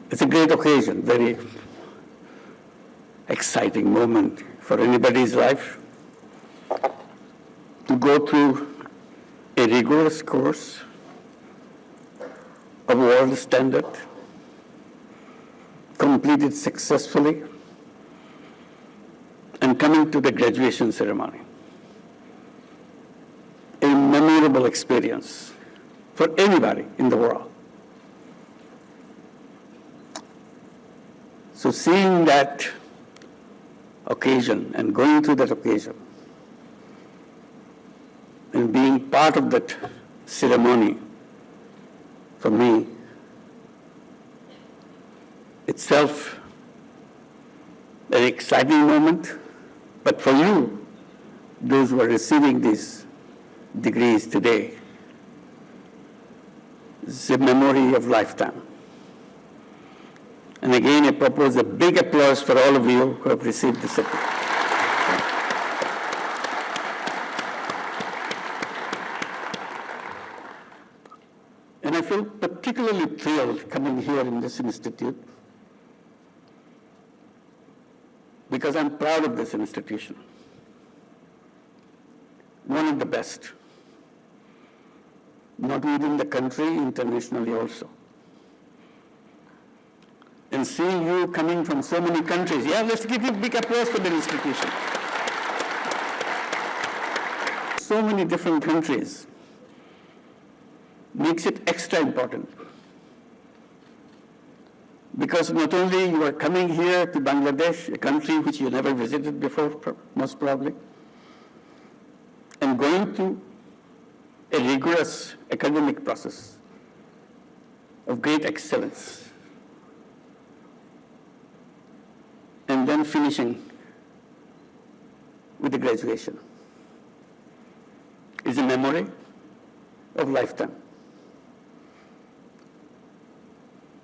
It's a great occasion, very exciting moment for anybody's life to go through a rigorous course of world standard, complete it successfully, and coming to the graduation ceremony. A memorable experience for anybody in the world. So seeing that occasion and going through that occasion and being part of that ceremony, for me, itself an exciting moment, but for you, those who are receiving these degrees today, it's a memory of lifetime. And again, I propose a big applause for all of you who have received this award. And I feel particularly thrilled coming here in this institute because I'm proud of this institution. One of the best, not within the country, internationally also. And seeing you coming from so many countries, yeah, let's give you a big applause for the institution. So many different countries makes it extra important. Because not only you are coming here to Bangladesh, a country which you never visited before, most probably, and going through a rigorous academic process of great excellence, and then finishing with the graduation is a memory of lifetime.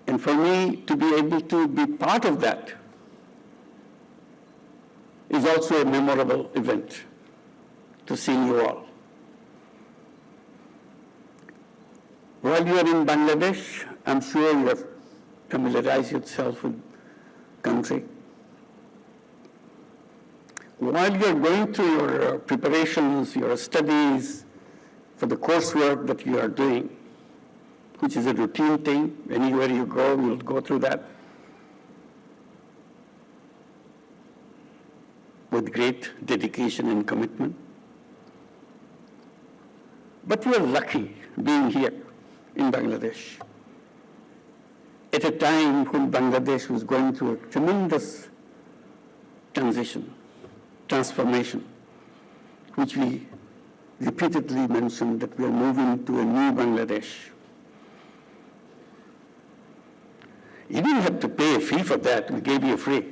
And for me to be able to be part of that is also a memorable event to see you all. While you are in Bangladesh, I'm sure you have familiarized yourself with country. While you're going through your preparations, your studies for the coursework that you are doing, which is a routine thing, anywhere you go, you'll go through that with great dedication and commitment. But you are lucky being here in Bangladesh at a time when Bangladesh was going through a tremendous transformation, which we repeatedly mentioned that we are moving to a new Bangladesh. You didn't have to pay a fee for that, we gave you free.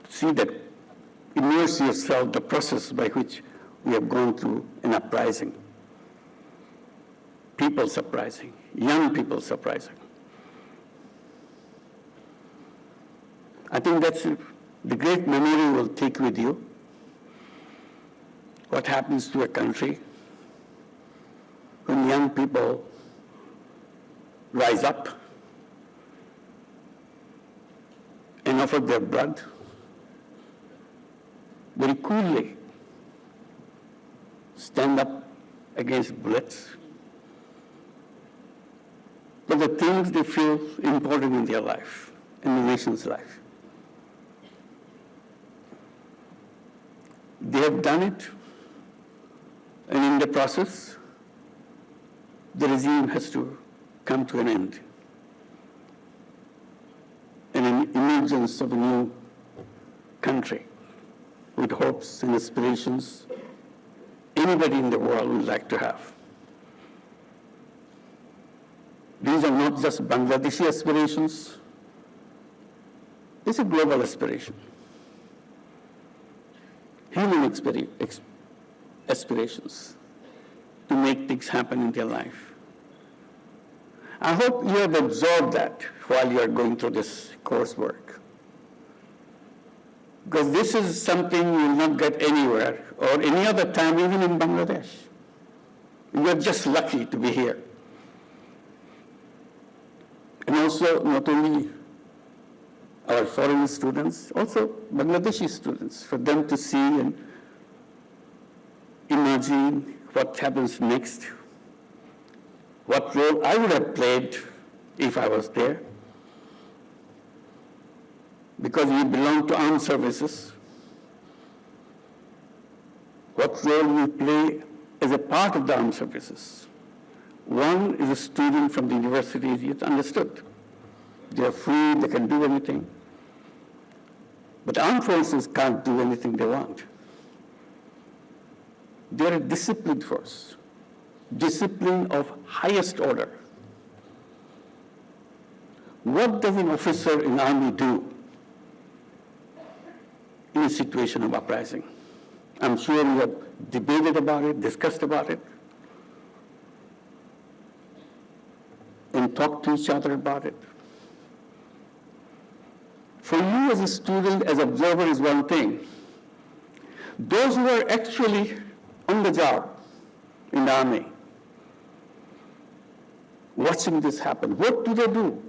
See that, immerse yourself the process by which we have gone through an uprising. People's uprising, young people's uprising. I think that's the great memory will take with you. What happens to a country when young people rise up and offer their blood very coolly, stand up against bullets for the things they feel important in their life, in the nation's life. They have done it, and in the process, the regime has to come to an end. And an emergence of a new country with hopes and aspirations anybody in the world would like to have. These are not just Bangladeshi aspirations, it's a global aspiration. Human aspirations to make things happen in their life. I hope you have absorbed that while you are going through this coursework. Because this is something you will not get anywhere or any other time, even in Bangladesh. You are just lucky to be here. And I also not only our foreign students, also Bangladeshi students, for them to see and imagine what happens next, what role I would have played if I was there. Because we belong to armed services, what role we play as a part of the armed services. One is a student from the university, it's understood. They are free, they can do anything. But armed forces can't do anything they want. They're a disciplined force, discipline of highest order. What does an officer in army do in a situation of uprising? I'm sure we have debated about it, discussed about it, and talked to each other about it. For you as a student, as observer is one thing. Those who are actually on the job in the army, watching this happen, what do they do?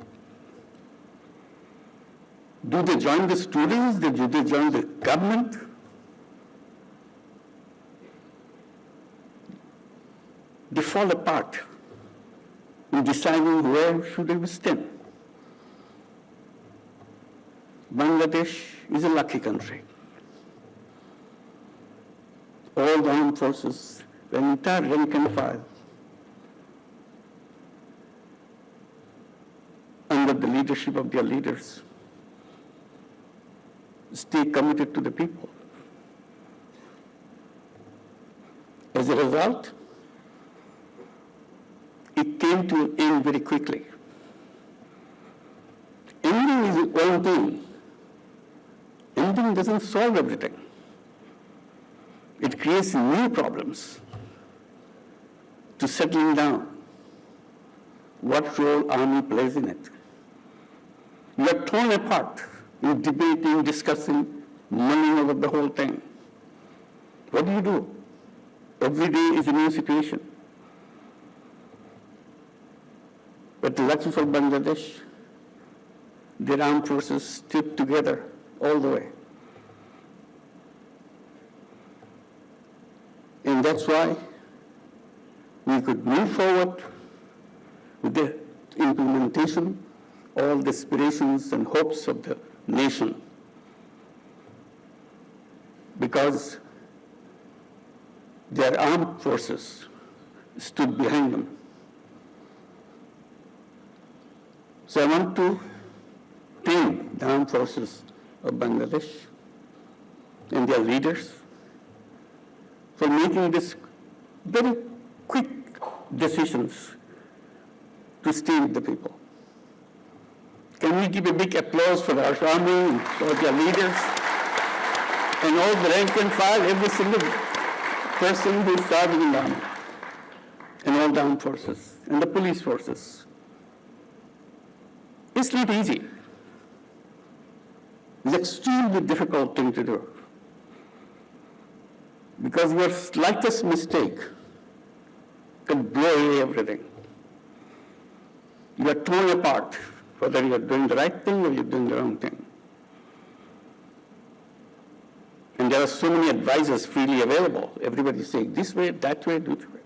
Do they join the students? Do they join the government? They fall apart in deciding where should they stand. Bangladesh is a lucky country. All the armed forces, the entire rank and file, under the leadership of their leaders, stay committed to the people. As a result, it came to an end very quickly. Ending is one thing. Ending doesn't solve everything. It creates new problems to settling down. What role army plays in it? You are torn apart in debating, discussing, mulling over the whole thing. What do you do? Every day is a new situation. But lucky for Bangladesh, their armed forces stood together all the way. And that's why we could move forward with the implementation, all the aspirations and hopes of the nation. Because their armed forces stood behind them. So I want to thank the armed forces of Bangladesh and their leaders for making this very quick decisions to stay with the people. Can we give a big applause for our army and for their leaders and all the rank and file, every single person who is serving in the army, and all the armed forces and the police forces. It's not easy. It's an extremely difficult thing to do. Because your slightest mistake can blow away everything. You are torn apart, whether you are doing the right thing or you're doing the wrong thing. And there are so many advisors freely available. Everybody is saying this way, that way, that way.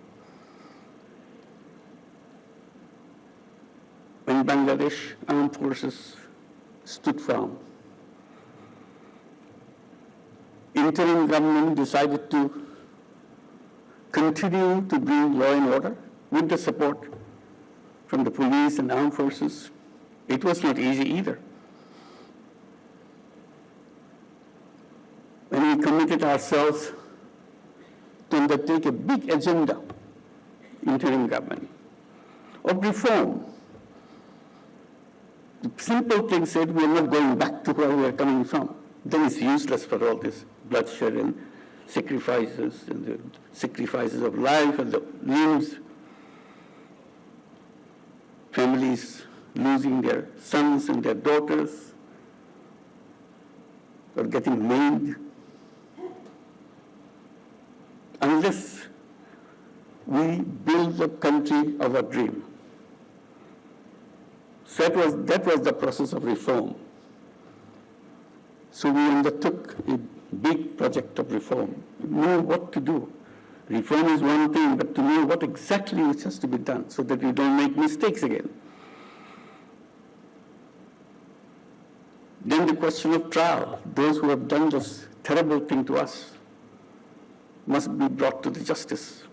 When Bangladesh armed forces stood firm, interim government decided to continue to bring law and order with the support from the police and armed forces. It was not easy either. When we committed ourselves to undertake a big agenda, interim government, of reform, the simple thing said we are not going back to where we are coming from. Then it's useless for all this bloodshed and the sacrifices of life and the limbs, families losing their sons and their daughters or getting maimed. Unless we build the country of our dream, So that was the process of reform. So we undertook a big project of reform. Know what to do. Reform is one thing, but to know what exactly which has to be done so that we don't make mistakes again. Then the question of trial. Those who have done this terrible thing to us must be brought to the justice.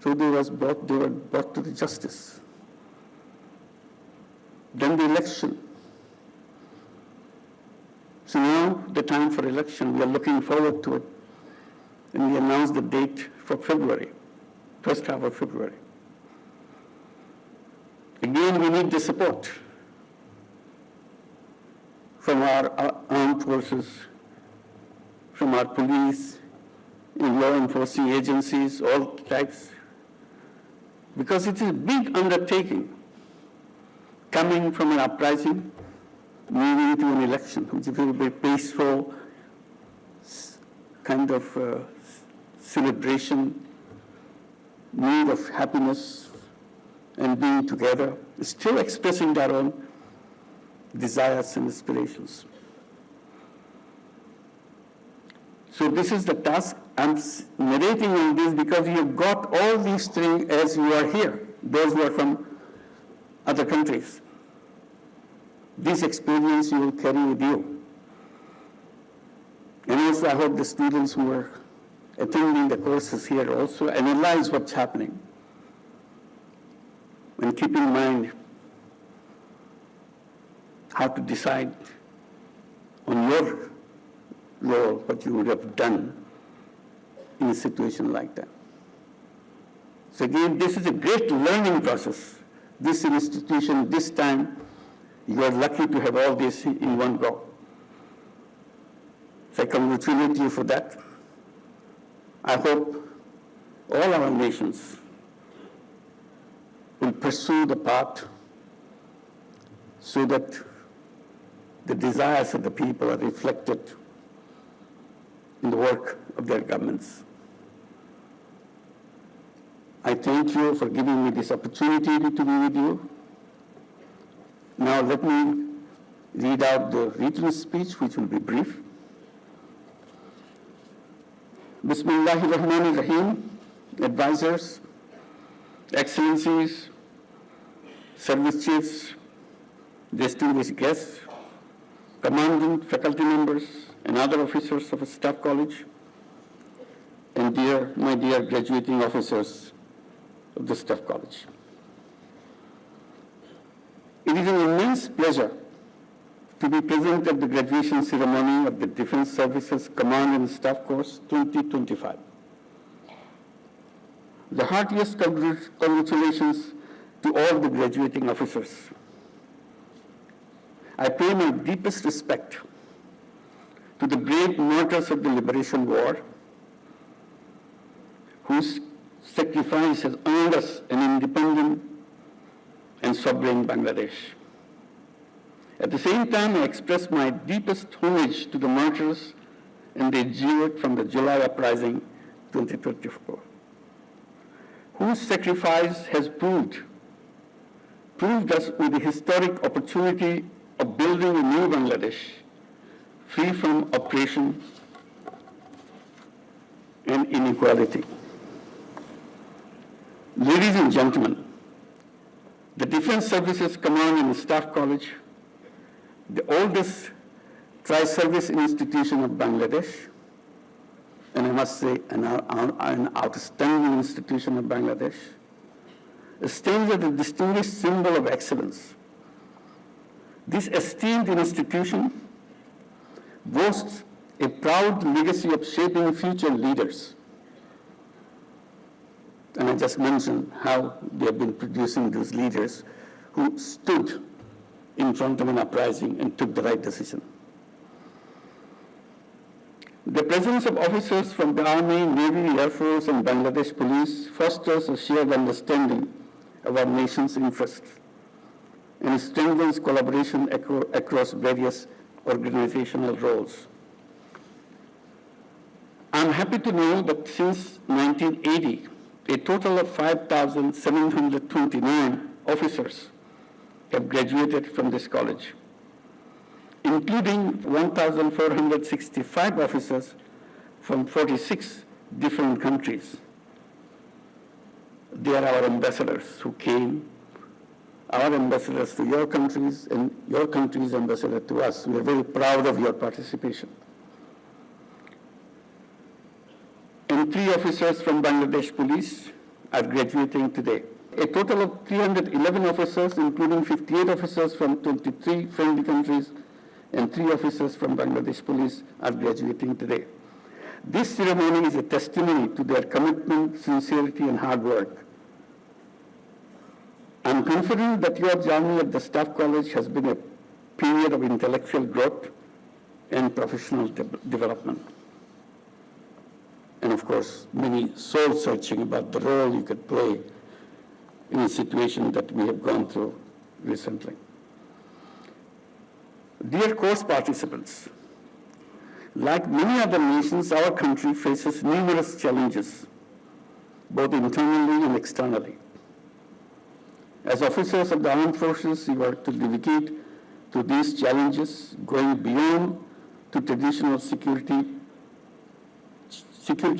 So they were brought to the justice. Then the election. So now the time for election, we are looking forward to it. And we announced the date for February, first half of February. Again, we need the support from our armed forces, from our police, in law enforcing agencies, all types, because it is a big undertaking coming from an uprising, moving to an election, which is a very peaceful kind of celebration, mood of happiness and being together, still expressing their own desires and aspirations. So this is the task. I'm narrating on this because you've got all these things as you are here, those who are from other countries. This experience you will carry with you. And also I hope the students who are attending the courses here also analyze what's happening. And keep in mind how to decide on your role, what you would have done in a situation like that. So again, this is a great learning process. This institution, this time, you are lucky to have all this in one go. So I congratulate you for that. I hope all our nations will pursue the path so that the desires of the people are reflected in the work of their governments. I thank you for giving me this opportunity to be with you. Now let me read out the written speech, which will be brief. Bismillahirrahmanirrahim, advisors, excellencies, service chiefs, distinguished guests, commanding faculty members, and other officers of a staff college, and my dear graduating officers of the staff college. It is an immense pleasure to be present at the graduation ceremony of the Defense Services Command and Staff Course 2025. The heartiest congratulations to all the graduating officers. I pay my deepest respect to the brave martyrs of the Liberation War, whose sacrifice has earned us an independent and sovereign Bangladesh. At the same time, I express my deepest homage to the martyrs and the exiled from the July Uprising 2024, whose sacrifice has proved us with the historic opportunity of building a new Bangladesh, free from oppression and inequality. Ladies and gentlemen, the Defense Services Command and Staff College, the oldest tri-service institution of Bangladesh, and I must say an outstanding institution of Bangladesh, stands as a distinguished symbol of excellence. This esteemed institution boasts a proud legacy of shaping future leaders. And I just mentioned how they have been producing those leaders who stood in front of an uprising and took the right decision. The presence of officers from the Army, Navy, Air Force, and Bangladesh Police fosters a shared understanding of our nation's interests and strengthens collaboration across various organizational roles. I'm happy to know that since 1980, a total of 5,729 officers have graduated from this college, including 1,465 officers from 46 different countries. They are our ambassadors who came, our ambassadors to your countries and your country's ambassador to us. We are very proud of your participation. And 3 officers from Bangladesh Police are graduating today. A total of 311 officers, including 58 officers from 23 friendly countries and 3 officers from Bangladesh Police are graduating today. This ceremony is a testimony to their commitment, sincerity, and hard work. I'm confident that your journey at the Staff College has been a period of intellectual growth and professional development. And of course, many soul searching about the role you could play in a situation that we have gone through recently. Dear course participants, like many other nations, our country faces numerous challenges, both internally and externally. As officers of the armed forces, you are to navigate through these challenges, going beyond to traditional security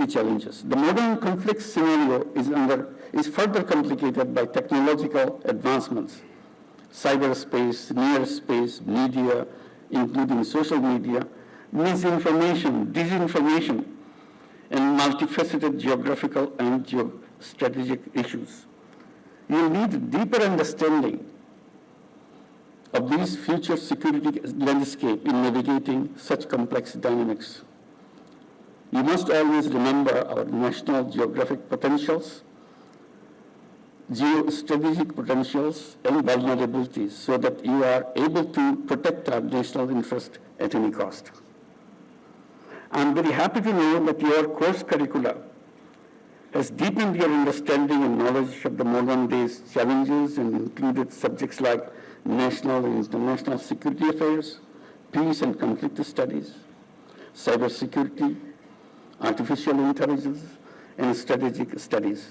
challenges. The modern conflict scenario is further complicated by technological advancements, cyberspace, near space, media, including social media, misinformation, disinformation, and multifaceted geographical and geostrategic issues. You will need deeper understanding of these future security landscape in navigating such complex dynamics. You must always remember our national geographic potentials, geostrategic potentials, and vulnerabilities so that you are able to protect our national interest at any cost. I'm very happy to know that your course curricula has deepened your understanding and knowledge of the modern day's challenges and included subjects like national and international security affairs, peace and conflict studies, cybersecurity, artificial intelligence, and strategic studies.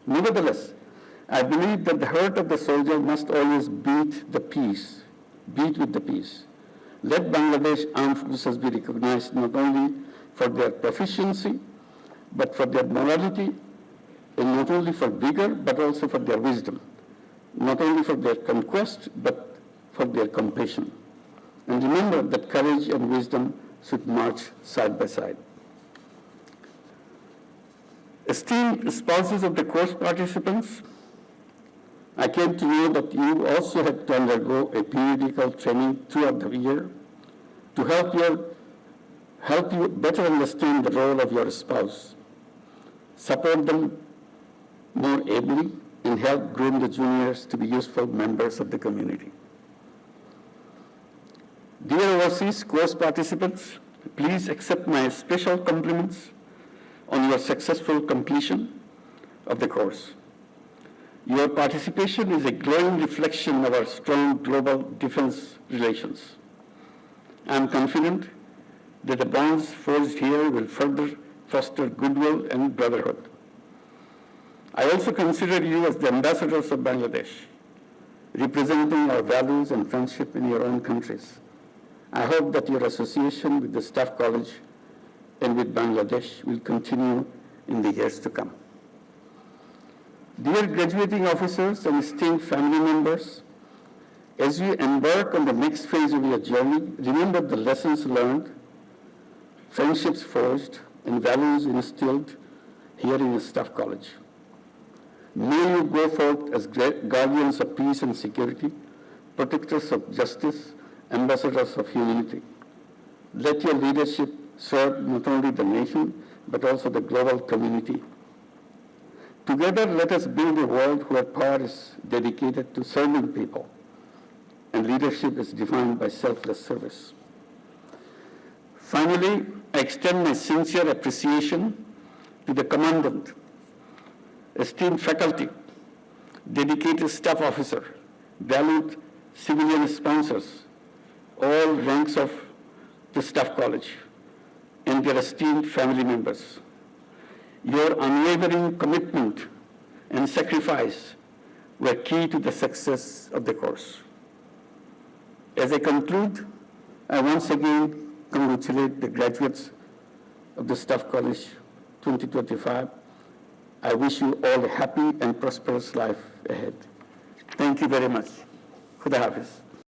Nevertheless, I believe that the heart of the soldier must always beat with the peace. Let Bangladesh Armed Forces be recognized not only for their proficiency, but for their morality, and not only for vigor, but also for their wisdom. Not only for their conquest, but for their compassion. And remember that courage and wisdom should march side by side. Esteemed spouses of the course participants, I came to know that you also had to undergo a periodical training throughout the year to help you better understand the role of your spouse, support them more ably, and help groom the juniors to be useful members of the community. Dear overseas course participants, please accept my special compliments on your successful completion of the course. Your participation is a glowing reflection of our strong global defense relations. I am confident that the bonds forged here will further foster goodwill and brotherhood. I also consider you as the ambassadors of Bangladesh, representing our values and friendship in your own countries. I hope that your association with the Staff College and with Bangladesh will continue in the years to come. Dear graduating officers and esteemed family members, as you embark on the next phase of your journey, remember the lessons learned, friendships forged, and values instilled here in the Staff College. May you go forth as guardians of peace and security, protectors of justice, ambassadors of humanity. Let your leadership serve not only the nation, but also the global community. Together, let us build a world where power is dedicated to serving people and leadership is defined by selfless service. Finally, I extend my sincere appreciation to the Commandant, esteemed faculty, dedicated staff officer, valued civilian sponsors, all ranks of the Staff College, and their esteemed family members. Your unwavering commitment and sacrifice were key to the success of the course. As I conclude, I once again congratulate the graduates of the Staff College 2025. I wish you all a happy and prosperous life ahead. Thank you very much. Khuda Hafiz.